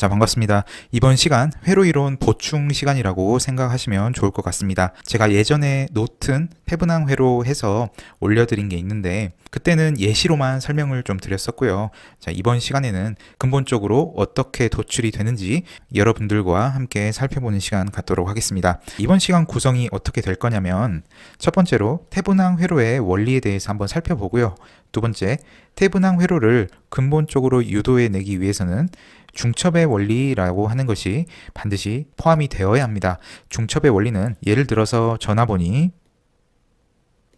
자, 반갑습니다. 이번 시간 회로 이론 보충 시간이라고 생각하시면 좋을 것 같습니다. 제가 예전에 노튼 태분항 회로 해서 올려드린 게 있는데 그때는 예시로만 설명을 좀 드렸었고요. 자, 이번 시간에는 근본적으로 어떻게 도출이 되는지 여러분들과 함께 살펴보는 시간 갖도록 하겠습니다. 이번 시간 구성이 어떻게 될 거냐면 첫 번째로 태분항 회로의 원리에 대해서 한번 살펴보고요. 두 번째, 태분항 회로를 근본적으로 유도해 내기 위해서는 중첩의 원리라고 하는 것이 반드시 포함이 되어야 합니다. 중첩의 원리는 예를 들어서 전화번이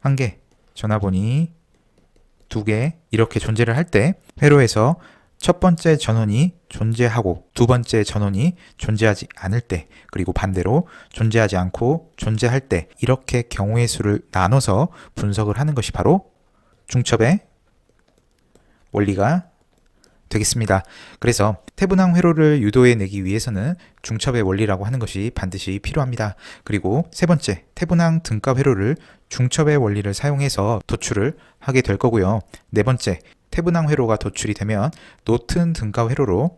1개, 전화번이 2개 이렇게 존재를 할 때 회로에서 첫 번째 전원이 존재하고 두 번째 전원이 존재하지 않을 때, 그리고 반대로 존재하지 않고 존재할 때 이렇게 경우의 수를 나눠서 분석을 하는 것이 바로 중첩의 원리가 되겠습니다. 그래서 태분항 회로를 유도해 내기 위해서는 중첩의 원리라고 하는 것이 반드시 필요합니다. 그리고 세 번째, 태분항 등가 회로를 중첩의 원리를 사용해서 도출을 하게 될 거고요. 네 번째, 태분항 회로가 도출이 되면 노튼 등가 회로로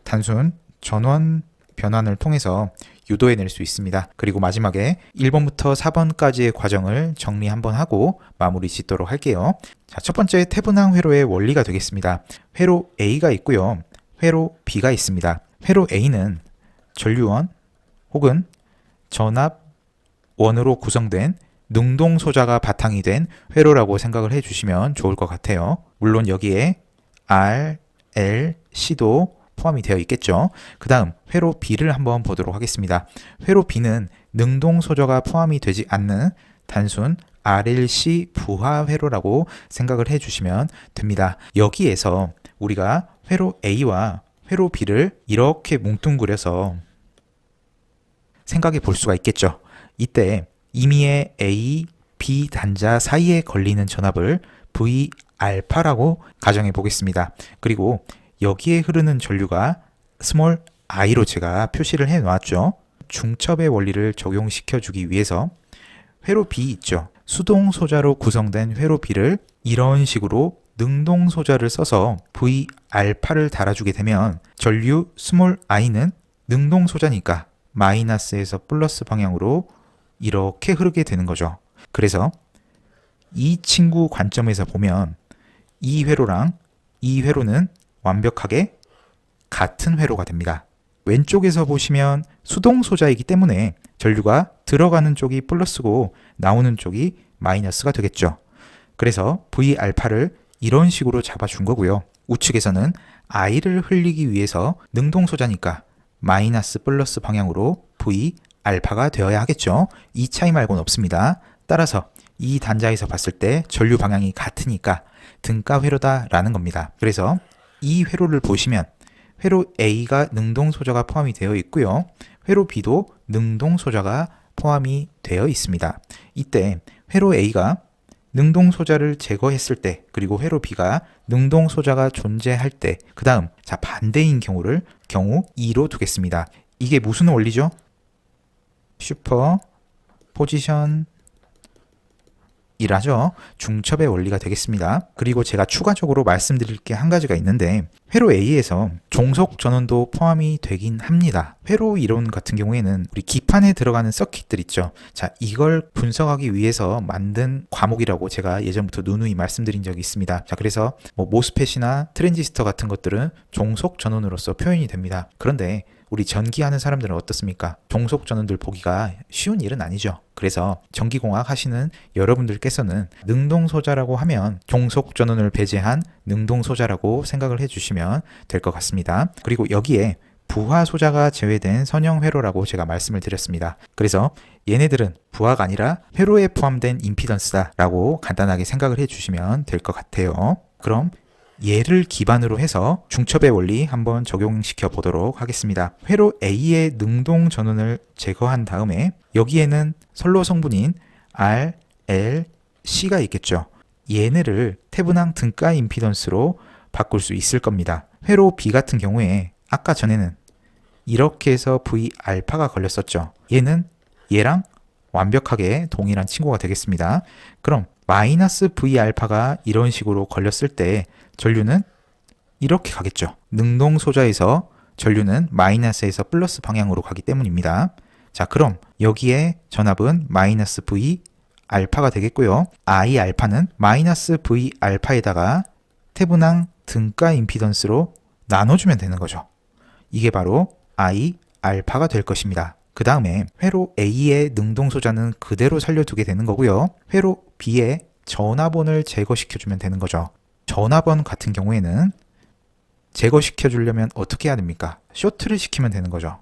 단순 전원 변환을 통해서 유도해 낼 수 있습니다. 그리고 마지막에 1번부터 4번까지의 과정을 정리 한번 하고 마무리 짓도록 할게요. 자, 첫 번째 태분항 회로의 원리가 되겠습니다. 회로 A가 있고요. 회로 B가 있습니다. 회로 A는 전류원 혹은 전압원으로 구성된 능동소자가 바탕이 된 회로라고 생각을 해주시면 좋을 것 같아요. 물론 여기에 R, L, C도 포함이 되어 있겠죠. 그 다음 회로 B를 한번 보도록 하겠습니다. 회로 B는 능동소저가 포함이 되지 않는 단순 RLC 부하 회로라고 생각을 해주시면 됩니다. 여기에서 우리가 회로 A와 회로 B를 이렇게 뭉뚱그려서 생각해 볼 수가 있겠죠. 이때 임의의 A, B 단자 사이에 걸리는 전압을 V 알파라고 가정해 보겠습니다. 그리고 여기에 흐르는 전류가 스몰 i로 제가 표시를 해 놓았죠. 중첩의 원리를 적용시켜 주기 위해서 회로 B 있죠. 수동 소자로 구성된 회로 B를 이런 식으로 능동 소자를 써서 V 알파를 달아주게 되면 전류 스몰 i는 능동 소자니까 마이너스에서 플러스 방향으로 이렇게 흐르게 되는 거죠. 그래서 이 친구 관점에서 보면 이 회로랑 이 회로는 완벽하게 같은 회로가 됩니다. 왼쪽에서 보시면 수동 소자이기 때문에 전류가 들어가는 쪽이 플러스고 나오는 쪽이 마이너스가 되겠죠. 그래서 V 알파를 이런 식으로 잡아준 거고요. 우측에서는 I를 흘리기 위해서 능동 소자니까 마이너스 플러스 방향으로 V 알파가 되어야 하겠죠. 이 차이 말고는 없습니다. 따라서 이 단자에서 봤을 때 전류 방향이 같으니까 등가 회로다라는 겁니다. 그래서 이 회로를 보시면 회로 A가 능동 소자가 포함이 되어 있고요. 회로 B도 능동 소자가 포함이 되어 있습니다. 이때 회로 A가 능동 소자를 제거했을 때, 그리고 회로 B가 능동 소자가 존재할 때, 그 다음 자 반대인 경우를 경우 2로 두겠습니다. 이게 무슨 원리죠? 슈퍼 포지션 이라죠. 중첩의 원리가 되겠습니다. 그리고 제가 추가적으로 말씀드릴 게 한 가지가 있는데 회로 A에서 종속 전원도 포함이 되긴 합니다. 회로 이론 같은 경우에는 우리 기판에 들어가는 서킷들 있죠. 자, 이걸 분석하기 위해서 만든 과목이라고 제가 예전부터 누누이 말씀드린 적이 있습니다. 자, 그래서 모스펫이나 트랜지스터 같은 것들은 종속 전원으로서 표현이 됩니다. 그런데 우리 전기하는 사람들은 어떻습니까? 종속 전원들 보기가 쉬운 일은 아니죠. 그래서 전기공학 하시는 여러분들께서는 능동소자라고 하면 종속 전원을 배제한 능동소자라고 생각을 해주시면 될 것 같습니다. 그리고 여기에 부하소자가 제외된 선형 회로라고 제가 말씀을 드렸습니다. 그래서 얘네들은 부하가 아니라 회로에 포함된 임피던스다라고 간단하게 생각을 해주시면 될 것 같아요. 그럼 얘를 기반으로 해서 중첩의 원리 한번 적용시켜 보도록 하겠습니다. 회로 A의 능동 전원을 제거한 다음에 여기에는 선로 성분인 R, L, C가 있겠죠. 얘네를 태분항 등가 임피던스로 바꿀 수 있을 겁니다. 회로 B 같은 경우에 아까 전에는 이렇게 해서 V 알파가 걸렸었죠. 얘는 얘랑 완벽하게 동일한 친구가 되겠습니다. 그럼 마이너스 V 알파가 이런 식으로 걸렸을 때 전류는 이렇게 가겠죠. 능동 소자에서 전류는 마이너스에서 플러스 방향으로 가기 때문입니다. 자, 그럼 여기에 전압은 마이너스 V 알파가 되겠고요. I 알파는 마이너스 V 알파에다가 태분항 등가 임피던스로 나눠주면 되는 거죠. 이게 바로 I 알파가 될 것입니다. 그 다음에 회로 A의 능동소자는 그대로 살려두게 되는 거고요. 회로 B의 전압원을 제거시켜주면 되는 거죠. 전압원 같은 경우에는 제거시켜주려면 어떻게 해야 됩니까? 쇼트를 시키면 되는 거죠.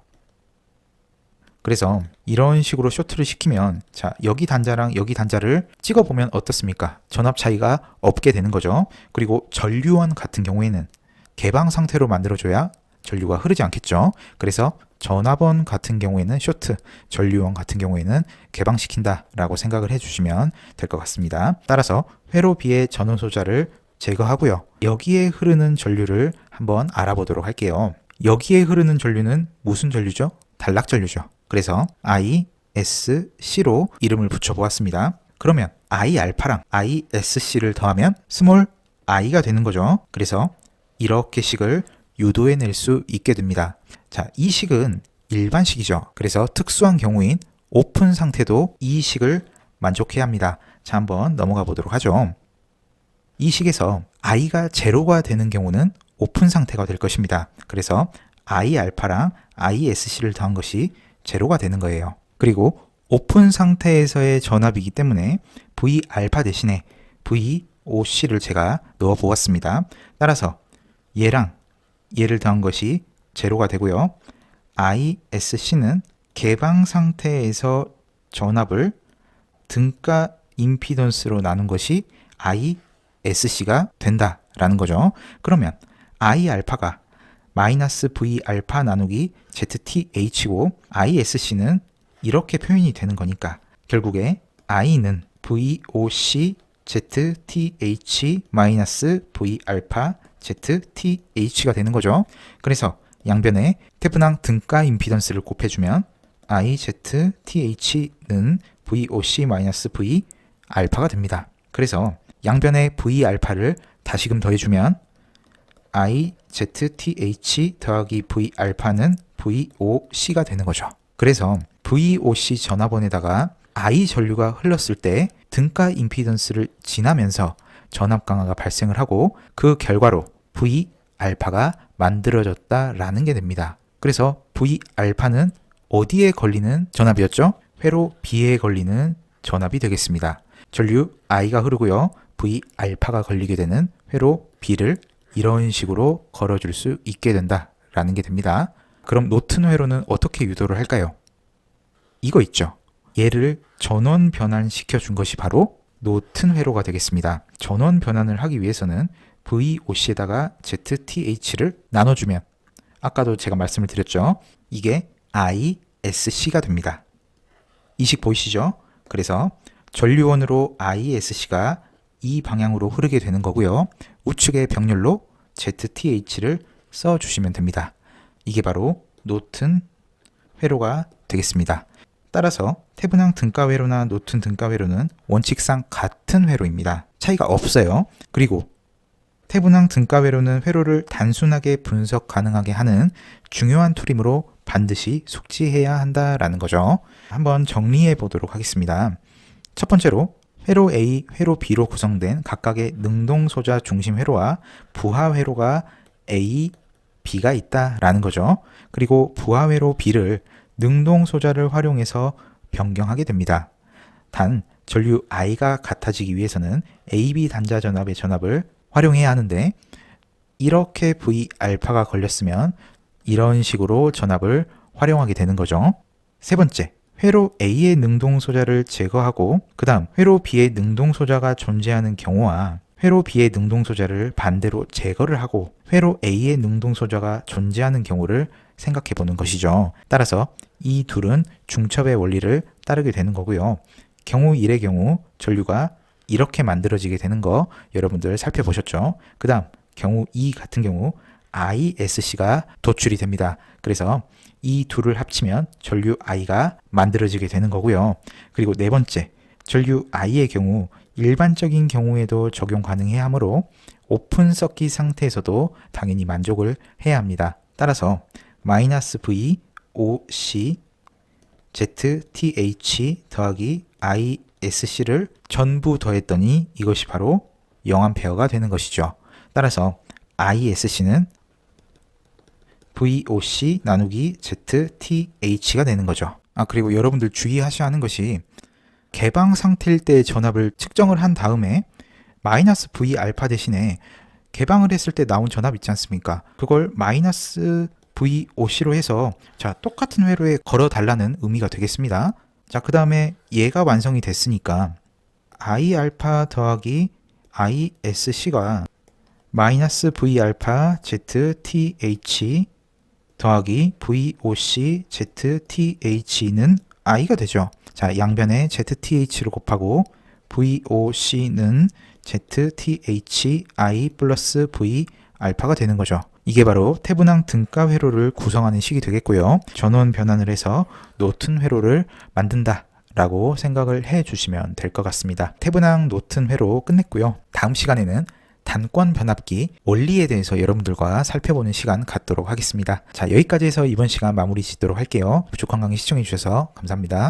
그래서 이런 식으로 쇼트를 시키면 자, 여기 단자랑 여기 단자를 찍어보면 어떻습니까? 전압 차이가 없게 되는 거죠. 그리고 전류원 같은 경우에는 개방 상태로 만들어줘야 전류가 흐르지 않겠죠. 그래서 전압원 같은 경우에는 쇼트, 전류원 같은 경우에는 개방시킨다 라고 생각을 해주시면 될 것 같습니다. 따라서 회로 B의 전원 소자를 제거하고요. 여기에 흐르는 전류를 한번 알아보도록 할게요. 여기에 흐르는 전류는 무슨 전류죠? 단락 전류죠. 그래서 ISC로 이름을 붙여보았습니다. 그러면 I알파랑 ISC를 더하면 스몰 i가 되는 거죠. 그래서 이렇게 식을 유도해낼 수 있게 됩니다. 자, 이 식은 일반식이죠. 그래서 특수한 경우인 오픈 상태도 이 식을 만족해야 합니다. 자, 한번 넘어가 보도록 하죠. 이 식에서 i가 제로가 되는 경우는 오픈 상태가 될 것입니다. 그래서 I알파랑 ISC를 더한 것이 제로가 되는 거예요. 그리고 오픈 상태에서의 전압이기 때문에 V알파 대신에 VOC를 제가 넣어 보았습니다. 따라서 얘랑 얘를 더한 것이 제로가 되고요. ISC는 개방 상태에서 전압을 등가 임피던스로 나눈 것이 ISC가 된다라는 거죠. 그러면 I알파가 마이너스 V알파 나누기 ZTH고 ISC는 이렇게 표현이 되는 거니까 결국에 I는 VOC ZTH 마이너스 V알파 ZTH가 되는 거죠. 그래서 양변에 태분항 등가 임피던스를 곱해주면 IZTH는 VOC 마이너스 V알파가 됩니다. 그래서 양변에 V알파를 다시금 더해주면 IZTH 더하기 V알파는 VOC가 되는 거죠. 그래서 VOC 전압원에다가 I 전류가 흘렀을 때 등가 임피던스를 지나면서 전압 강화가 발생을 하고 그 결과로 V알파가 만들어졌다라는 게 됩니다. 그래서 V알파는 어디에 걸리는 전압이었죠? 회로 B에 걸리는 전압이 되겠습니다. 전류 I가 흐르고요. V알파가 걸리게 되는 회로 B를 이런 식으로 걸어줄 수 있게 된다라는 게 됩니다. 그럼 노튼 회로는 어떻게 유도를 할까요? 이거 있죠. 얘를 전원 변환시켜 준 것이 바로 노튼 회로가 되겠습니다. 전원 변환을 하기 위해서는 VOC에다가 ZTH를 나눠주면 아까도 제가 말씀을 드렸죠. 이게 ISC가 됩니다. 이 식 보이시죠? 그래서 전류원으로 ISC가 이 방향으로 흐르게 되는 거고요. 우측의 병렬로 ZTH를 써주시면 됩니다. 이게 바로 노튼 회로가 되겠습니다. 따라서 태분항 등가 회로나 노튼 등가 회로는 원칙상 같은 회로입니다. 차이가 없어요. 그리고 태분항 등가 회로는 회로를 단순하게 분석 가능하게 하는 중요한 툴이므로 반드시 숙지해야 한다라는 거죠. 한번 정리해 보도록 하겠습니다. 첫 번째로 회로 A, 회로 B로 구성된 각각의 능동소자 중심 회로와 부하 회로가 A, B가 있다라는 거죠. 그리고 부하 회로 B를 능동소자를 활용해서 변경하게 됩니다. 단 전류 I가 같아지기 위해서는 AB 단자 전압의 전압을 활용해야 하는데 이렇게 V알파가 걸렸으면 이런 식으로 전압을 활용하게 되는 거죠. 세 번째, 회로 A의 능동소자를 제거하고 그 다음 회로 B의 능동소자가 존재하는 경우와 회로 B의 능동소자를 반대로 제거를 하고 회로 A의 능동소자가 존재하는 경우를 생각해 보는 것이죠. 따라서 이 둘은 중첩의 원리를 따르게 되는 거고요. 경우 1의 경우 전류가 이렇게 만들어지게 되는 거 여러분들 살펴보셨죠? 그 다음 경우 2 같은 경우 ISC가 도출이 됩니다. 그래서 이 둘을 합치면 전류 I가 만들어지게 되는 거고요. 그리고 네 번째, 전류 I의 경우 일반적인 경우에도 적용 가능해야 하므로 오픈 서킷 상태에서도 당연히 만족을 해야 합니다. 따라서 마이너스 V OC ZTH 더하기 ISC를 전부 더했더니 이것이 바로 영암페어가 되는 것이죠. 따라서 ISC는 VOC 나누기 ZTH가 되는 거죠. 그리고 여러분들 주의하셔야 하는 것이 개방 상태일 때 전압을 측정을 한 다음에 마이너스 V 알파 대신에 개방을 했을 때 나온 전압 있지 않습니까? 그걸 마이너스 VOC로 해서 자, 똑같은 회로에 걸어 달라는 의미가 되겠습니다. 자, 그 다음에 얘가 완성이 됐으니까 I 알파 더하기 ISC가 마이너스 V 알파 ZTH 더하기 VOC ZTH는 I가 되죠. 자, 양변에 ZTH를 곱하고 VOC는 ZTH I 플러스 V 알파가 되는 거죠. 이게 바로 태분항 등가 회로를 구성하는 식이 되겠고요. 전원 변환을 해서 노튼 회로를 만든다 라고 생각을 해 주시면 될 것 같습니다. 태분항 노튼 회로 끝냈고요. 다음 시간에는 단권 변압기 원리에 대해서 여러분들과 살펴보는 시간 갖도록 하겠습니다. 자, 여기까지 해서 이번 시간 마무리 짓도록 할게요. 부족한 강의 시청해 주셔서 감사합니다.